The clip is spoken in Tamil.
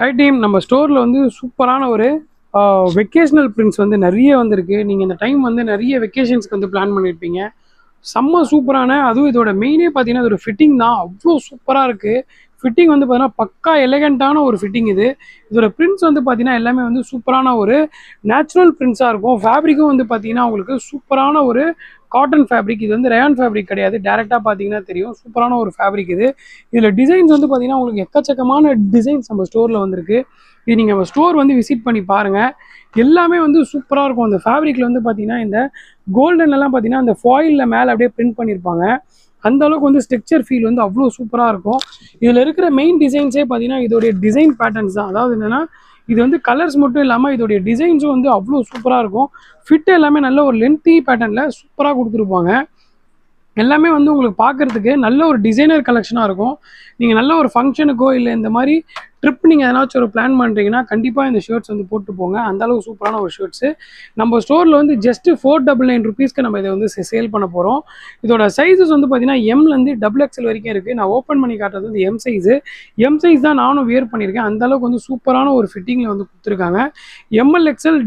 ஹை டீம் நம்ம ஸ்டோரில் வந்து சூப்பரான ஒரு வெக்கேஷ்னல் பிரிண்ட்ஸ் வந்து நிறைய வந்திருக்கு. நீங்கள் இந்த டைம் வந்து நிறைய வெக்கேஷன்ஸ்க்கு வந்து பிளான் பண்ணியிருப்பீங்க. செம்ம சூப்பரான அதுவும் இதோட மெயினே பார்த்தீங்கன்னா அதோட ஃபிட்டிங் தான் அவ்வளோ சூப்பராக இருக்குது. ஃபிட்டிங் வந்து பார்த்தீங்கன்னா பக்கா எலகண்ட்டான ஒரு ஃபிட்டிங் இது. இதோட பிரிண்ட்ஸ் வந்து பார்த்தீங்கன்னா எல்லாமே வந்து சூப்பரான ஒரு நேச்சுரல் பிரிண்ட்ஸாக இருக்கும். ஃபேப்ரிக்கும் வந்து பார்த்தீங்கன்னா உங்களுக்கு சூப்பரான ஒரு காட்டன் ஃபேப்ரிக். இது வந்து ரயான் ஃபேப்ரிக் கிடையாது. டேரெக்டாக பார்த்தீங்கன்னா தெரியும் சூப்பரான ஒரு ஃபேப்ரிக் இது. இதில் டிசைன்ஸ் வந்து பார்த்தீங்கன்னா உங்களுக்கு எக்கச்சக்கமான டிசைன்ஸ் நம்ம ஸ்டோரில் வந்திருக்கு. இது நீங்கள் நம்ம ஸ்டோர் வந்து விசிட் பண்ணி பாருங்கள். எல்லாமே வந்து சூப்பராக இருக்கும். அந்த ஃபேப்ரிக்கில் வந்து பார்த்தீங்கன்னா இந்த கோல்டன்லாம் பார்த்தீங்கன்னா அந்த ஃபாயிலில் மேலே அப்படியே பிரிண்ட் பண்ணியிருப்பாங்க. அந்த அளவுக்கு வந்து ஸ்ட்ரக்சர் ஃபீல் வந்து அவ்வளோ சூப்பராக இருக்கும். இதில் இருக்கிற மெயின் டிசைன்ஸே பார்த்தீங்கன்னா இதோடைய டிசைன் பேட்டர்ன்ஸ் தான். அதாவது என்னென்னா இது வந்து கலர்ஸ் மட்டும் இல்லாமல் இதோடைய டிசைன்ஸும் வந்து அவ்வளோ சூப்பராக இருக்கும். ஃபிட் எல்லாமே நல்ல ஒரு லென்த்தி பேட்டர்னில் சூப்பராக கொடுத்துருப்பாங்க. எல்லாமே வந்து உங்களுக்கு பார்க்குறதுக்கு நல்ல ஒரு டிசைனர் கலெக்ஷனாக இருக்கும். நீங்கள் நல்ல ஒரு ஃபங்க்ஷனுக்கோ இல்லை இந்த மாதிரி ட்ரிப் நீங்கள் எதனாச்சும் ஒரு பிளான் பண்ணுறீங்கன்னா கண்டிப்பாக இந்த ஷர்ட்ஸ் வந்து போட்டு போங்க. அந்தளவுக்கு சூப்பரான ஒரு ஷர்ட்ஸு. நம்ம ஸ்டோரில் வந்து ஜஸ்ட்டு 499 ருபீஸ்க்கு நம்ம இதை வந்து சேல் பண்ண போகிறோம். இதோட சைஸஸ் வந்து பார்த்தீங்கன்னா எம்லேருந்து XXL வரைக்கும் இருக்குது. நான் ஓப்பன் பண்ணி காட்டுறது வந்து எம் சைஸு. எம் சைஸ் தான் நானும் வியர் பண்ணியிருக்கேன். அந்தளவுக்கு வந்து சூப்பரான ஒரு ஃபிட்டிங்கில் வந்து கொடுத்துருக்காங்க. ML XL